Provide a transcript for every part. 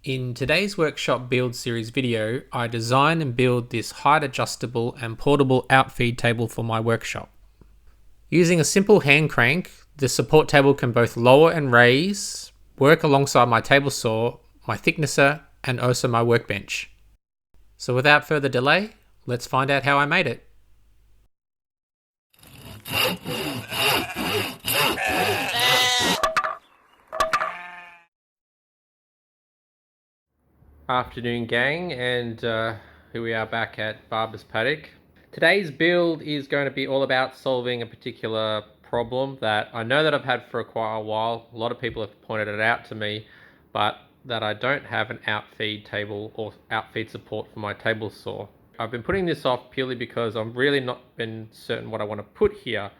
In today's workshop build series video, I design and build this height adjustable and portable outfeed table for my workshop. Using a simple hand crank, the support table can both lower and raise, work alongside my table saw, my thicknesser, and also my workbench. So without further delay, let's find out how I made it. Afternoon gang, and here we are back at Barber's Paddock. Today's build is going to be all about solving a particular problem that I know that I've had for quite a while. A lot of people have pointed it out to me, but that I don't have an outfeed table or outfeed support for my table saw. I've been putting this off purely because I'm really not been certain what I want to put here.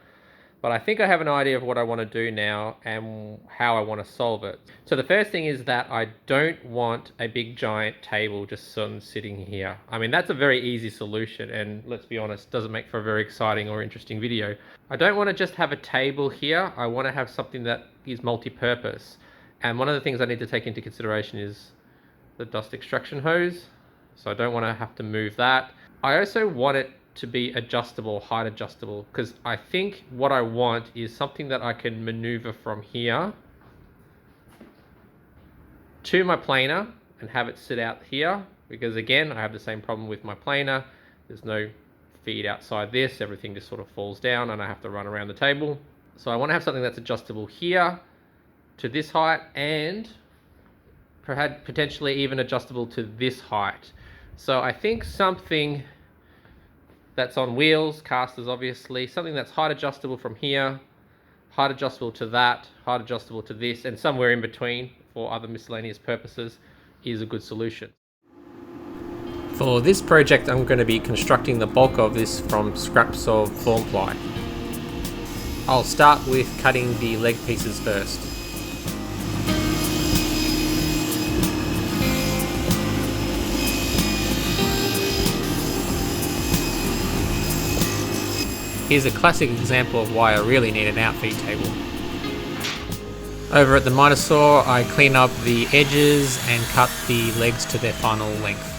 But I think I have an idea of what I want to do now and how I want to solve it. So the first thing is that I don't want a big giant table just sitting here. I mean, that's a very easy solution, and let's be honest, doesn't make for a very exciting or interesting video. I don't want to just have a table here. I want to have something that is multi-purpose. And one of the things I need to take into consideration is the dust extraction hose. So I don't want to have to move that. I also want it to be adjustable, height adjustable, because I think what I want is something that I can maneuver from here to my planer and have it sit out here, because again, I have the same problem with my planer. There's no feed outside this, everything just sort of falls down and I have to run around the table. So I want to have something that's adjustable here to this height and perhaps potentially even adjustable to this height. So I think something that's on wheels, casters obviously, something that's height adjustable from here, height adjustable to that, height adjustable to this, and somewhere in between for other miscellaneous purposes is a good solution. For this project, I'm going to be constructing the bulk of this from scraps of form ply. I'll start with cutting the leg pieces first. Here's a classic example of why I really need an outfeed table. Over at the miter saw, I clean up the edges and cut the legs to their final length.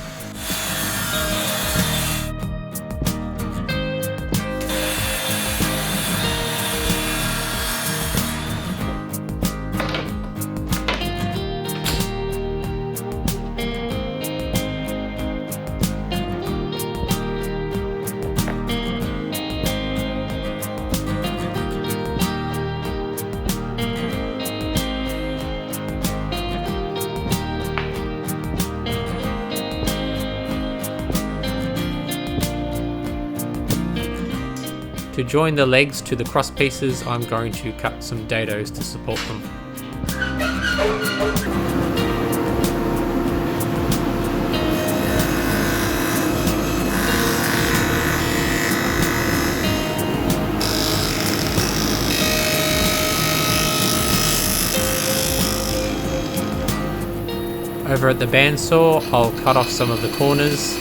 To join the legs to the cross pieces, I'm going to cut some dados to support them. Over at the bandsaw, I'll cut off some of the corners.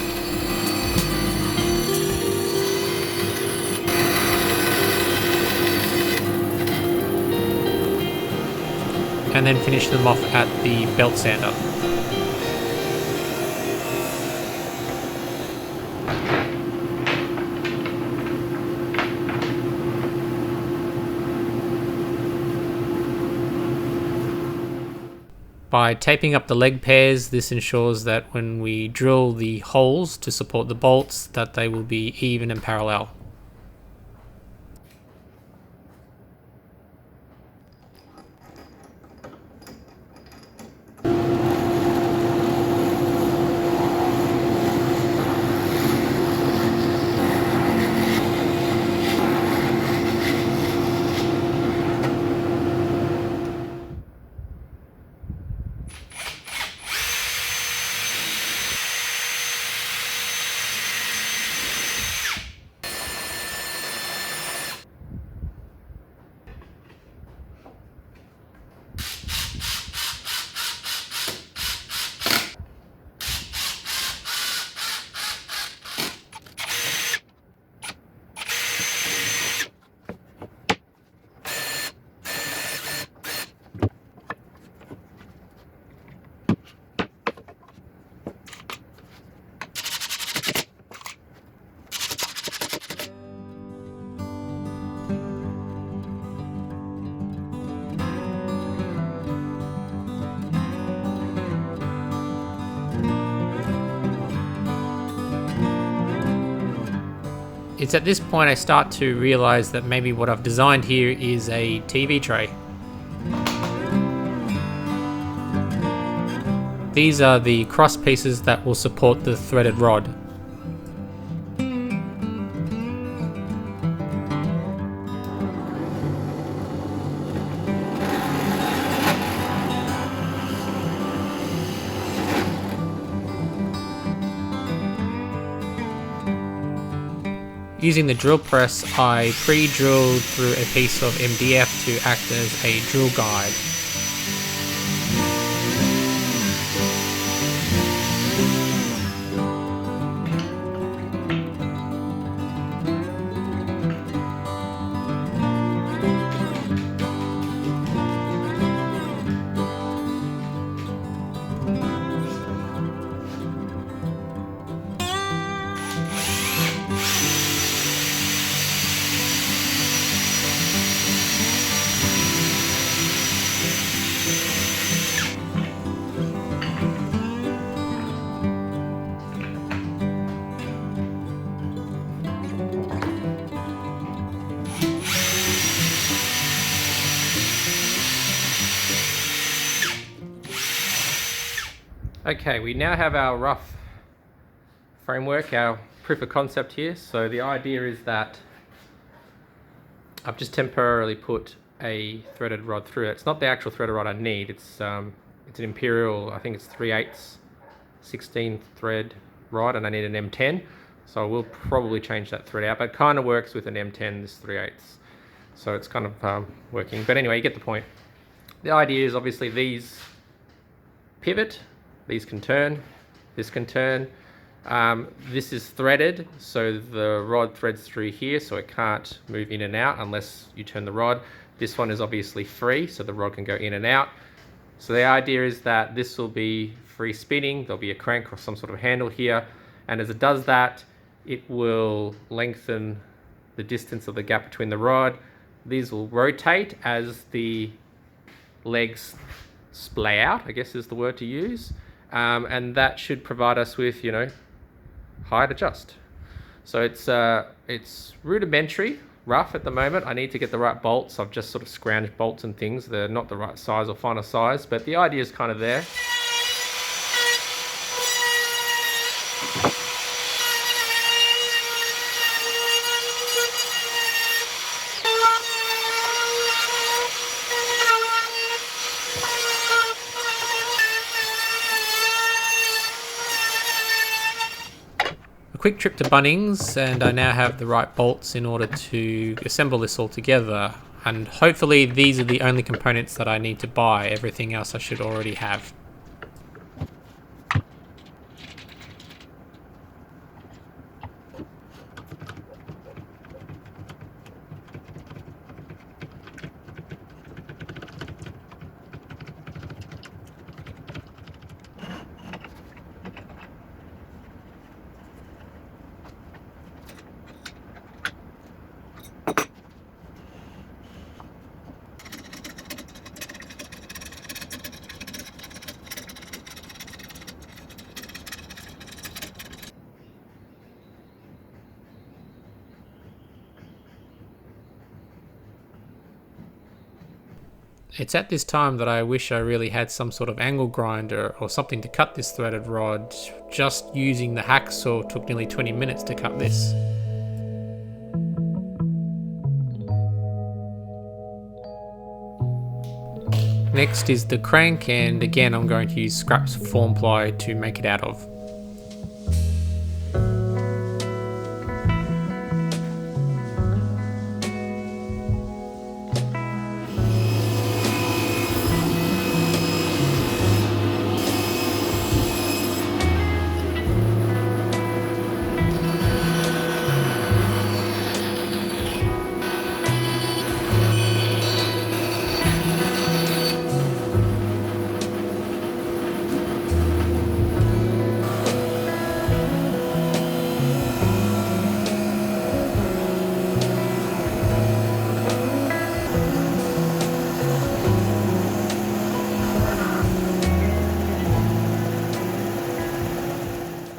And then finish them off at the belt sander. By taping up the leg pairs, this ensures that when we drill the holes to support the bolts, that they will be even and parallel. It's at this point I start to realize that maybe what I've designed here is a TV tray. These are the cross pieces that will support the threaded rod. Using the drill press, I pre-drilled through a piece of MDF to act as a drill guide. Okay, we now have our rough framework, our proof of concept here. So the idea is that I've just temporarily put a threaded rod through it. It's not the actual threaded rod I need. It's an Imperial, I think it's 3/8 16 thread rod, and I need an M10. So we'll probably change that thread out, but it kind of works with an M10, this 3/8. So it's kind of working. But anyway, you get the point. The idea is obviously these pivot, these can turn, this can turn. This is threaded, so the rod threads through here, so it can't move in and out unless you turn the rod. This one is obviously free, so the rod can go in and out. So the idea is that this will be free spinning. There'll be a crank or some sort of handle here, and as it does that, it will lengthen the distance of the gap between the rod. These will rotate as the legs splay out, I guess is the word to use. And that should provide us with, height adjust. So it's rudimentary, rough at the moment. I need to get the right bolts. I've just sort of scrounged bolts and things. They're not the right size or final size, but the idea is kind of there. Quick trip to Bunnings, and I now have the right bolts in order to assemble this all together, and hopefully these are the only components that I need to buy. Everything else I should already have. It's at this time that I wish I really had some sort of angle grinder or something to cut this threaded rod. Just using the hacksaw took nearly 20 minutes to cut this. Next is the crank, and again I'm going to use scraps of form ply to make it out of.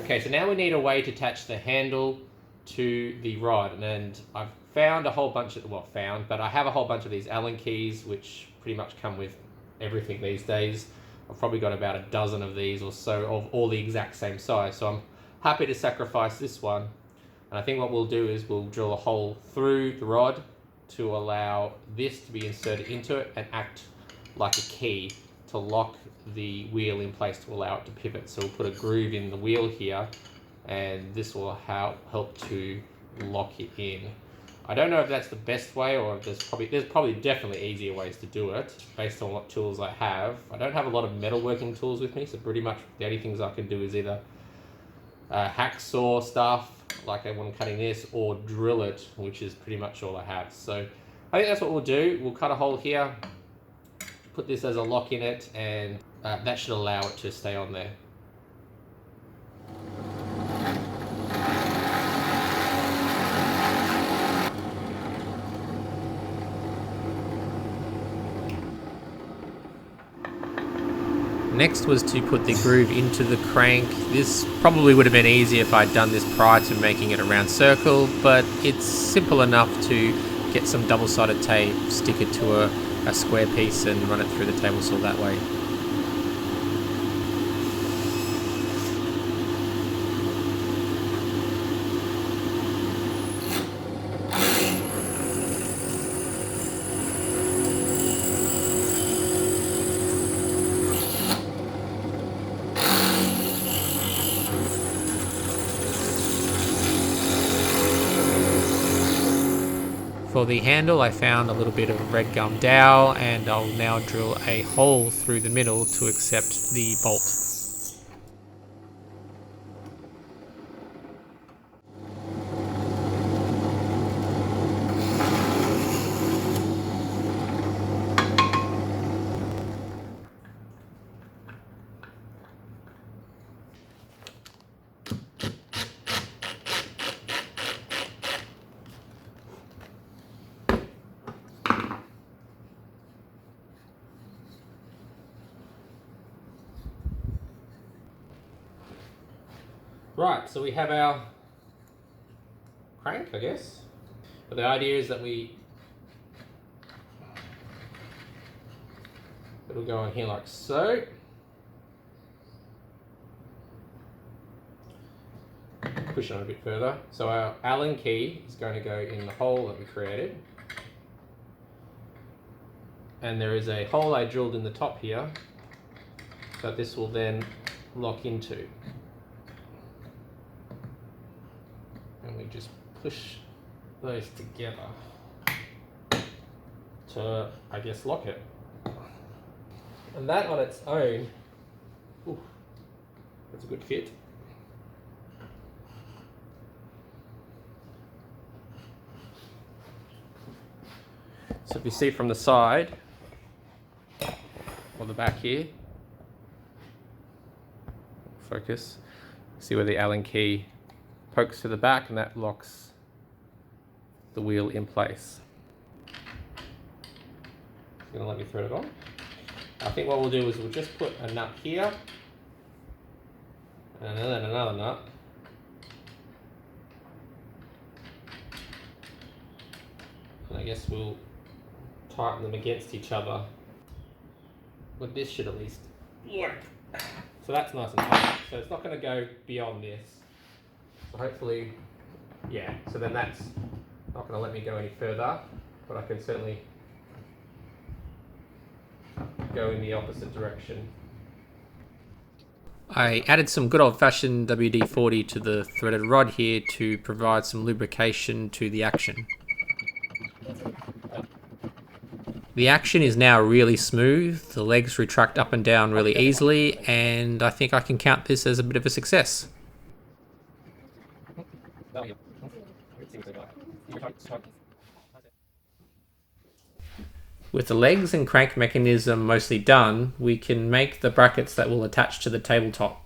Okay, so now we need a way to attach the handle to the rod, and I've found a whole bunch of, but I have a whole bunch of these Allen keys, which pretty much come with everything these days. I've probably got about a dozen of these or so, of all the exact same size, so I'm happy to sacrifice this one. And I think what we'll do is we'll drill a hole through the rod to allow this to be inserted into it and act like a key to lock the wheel in place to allow it to pivot. So we'll put a groove in the wheel here, and this will help to lock it in. I don't know if that's the best way, or if there's probably definitely easier ways to do it based on what tools I have. I don't have a lot of metalworking tools with me, so pretty much the only things I can do is either hacksaw stuff like when I'm cutting this, or drill it, which is pretty much all I have. So I think that's what we'll do. We'll cut a hole here, put this as a lock in it, and that should allow it to stay on there. Next was to put the groove into the crank. This probably would have been easier if I'd done this prior to making it a round circle, but it's simple enough to get some double-sided tape, stick it to a square piece and run it through the table saw that way. For the handle, I found a little bit of red gum dowel, and I'll now drill a hole through the middle to accept the bolt. Right, so we have our crank, I guess. But the idea is that it'll go on here like so. Push it on a bit further. So our Allen key is going to go in the hole that we created. And there is a hole I drilled in the top here that this will then lock into. And we just push those together to, I guess, lock it. And that on its own, ooh, that's a good fit. So if you see from the side, or the back here, focus, see where the Allen key pokes to the back, and that locks the wheel in place. It's gonna let me thread it on. I think what we'll do is we'll just put a nut here, and then another nut. And I guess we'll tighten them against each other. But this should at least work. So that's nice and tight. So it's not gonna go beyond this. So hopefully, yeah, so then that's not going to let me go any further, but I can certainly go in the opposite direction. I added some good old-fashioned WD-40 to the threaded rod here to provide some lubrication to the action. The action is now really smooth, the legs retract up and down really easily, and I think I can count this as a bit of a success. With the legs and crank mechanism mostly done, we can make the brackets that will attach to the tabletop.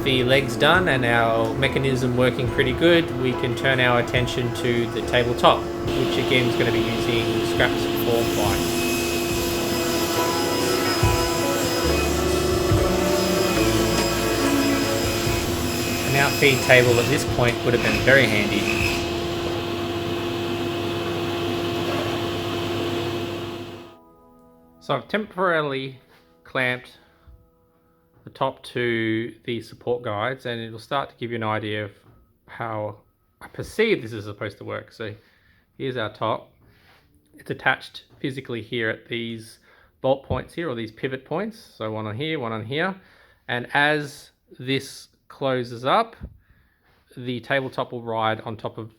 the legs done and our mechanism working pretty good, we can turn our attention to the tabletop, which again is going to be using scraps for ply. An outfeed table at this point would have been very handy. So I've temporarily clamped the top to the support guides, and it'll start to give you an idea of how I perceive this is supposed to work. So here's our top. It's attached physically here at these bolt points here, or these pivot points. So one on here, one on here. And as this closes up, the tabletop will ride on top of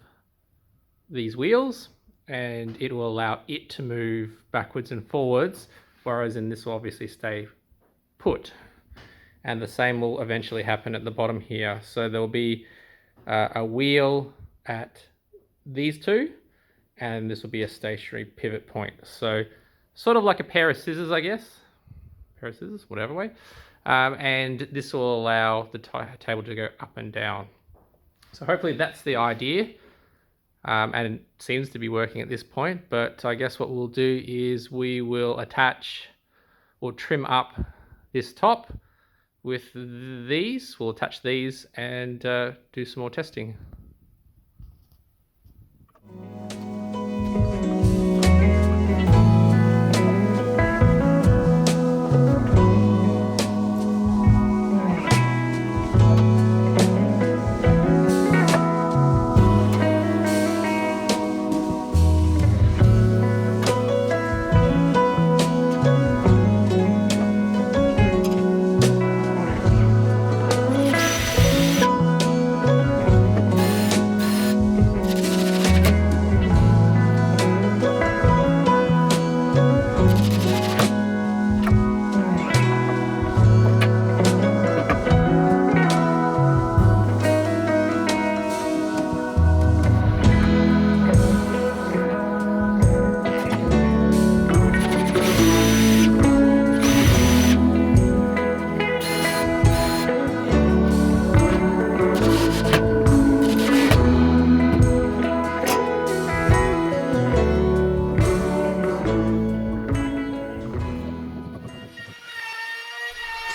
these wheels, and it will allow it to move backwards and forwards, whereas in this will obviously stay put. And the same will eventually happen at the bottom here. So there will be a wheel at these two, and this will be a stationary pivot point. So sort of like a pair of scissors, I guess. Pair of scissors, whatever way. And this will allow the table to go up and down. So hopefully that's the idea. And it seems to be working at this point, but I guess what we'll do is we will attach or trim up this top with these. We'll attach these and do some more testing.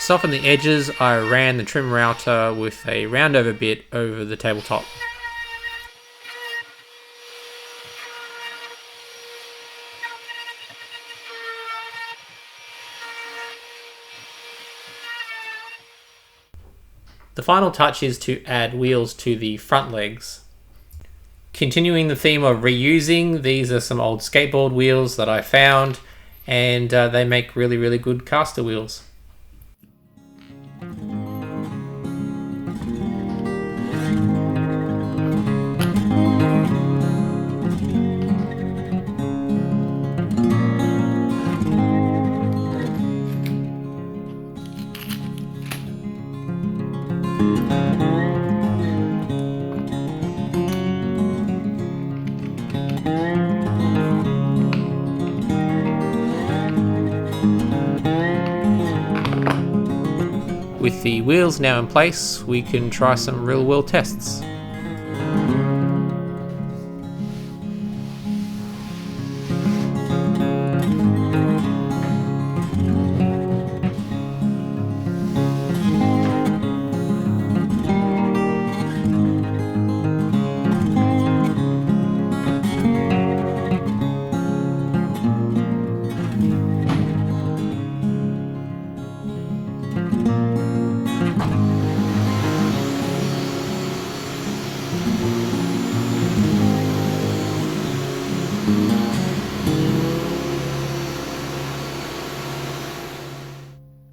To soften the edges, I ran the trim router with a roundover bit over the tabletop. The final touch is to add wheels to the front legs. Continuing the theme of reusing, these are some old skateboard wheels that I found, and they make really good caster wheels. With the wheels now in place, we can try some real world tests.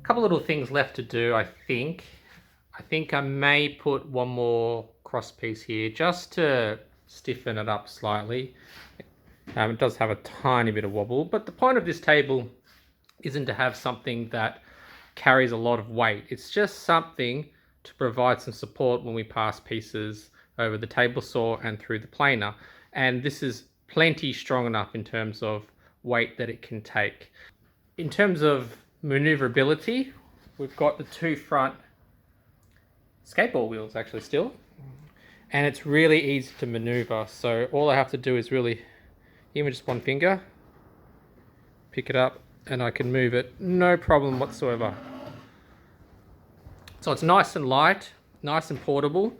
Couple little things left to do, I think. I may put one more cross piece here just to stiffen it up slightly. It does have a tiny bit of wobble, but the point of this table isn't to have something that carries a lot of weight. It's just something to provide some support when we pass pieces over the table saw and through the planer. And this is plenty strong enough in terms of weight that it can take. In terms of maneuverability, we've got the two front skateboard wheels actually still. And it's really easy to maneuver. So all I have to do is really, even just one finger, pick it up and I can move it, no problem whatsoever. So it's nice and light, nice and portable.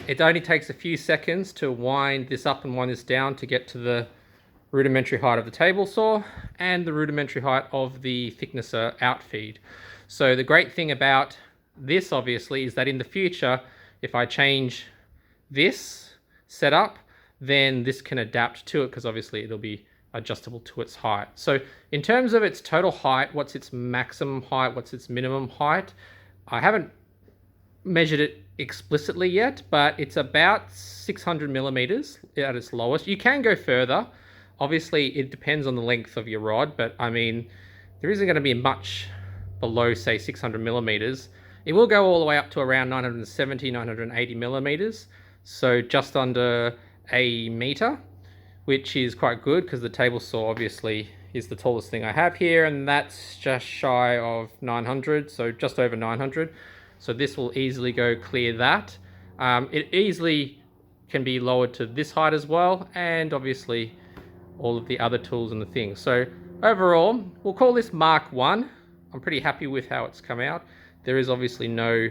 It only takes a few seconds to wind this up and wind this down to get to the rudimentary height of the table saw and the rudimentary height of the thicknesser outfeed. So the great thing about this obviously is that in the future, if I change this setup, then this can adapt to it because obviously it'll be adjustable to its height. So in terms of its total height, what's its maximum height, what's its minimum height, I haven't measured it explicitly yet, but it's about 600 millimeters at its lowest. You can go further. Obviously, it depends on the length of your rod, but I mean, there isn't going to be much below, say, 600 millimeters. It will go all the way up to around 970, 980 millimeters. So just under a meter, which is quite good because the table saw obviously is the tallest thing I have here, and that's just shy of 900, so just over 900. So this will easily go clear that. It easily can be lowered to this height as well, and obviously all of the other tools and the things. So overall, we'll call this Mark 1. I'm pretty happy with how it's come out. There is obviously no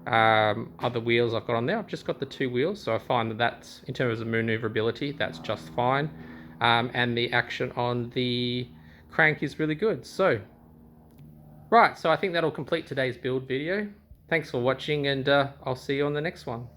other wheels I've got on there. I've just got the 2 wheels, so I find that that's, in terms of maneuverability, that's just fine. And the action on the crank is really good. So, right, so I think that'll complete today's build video. Thanks for watching, and I'll see you on the next one.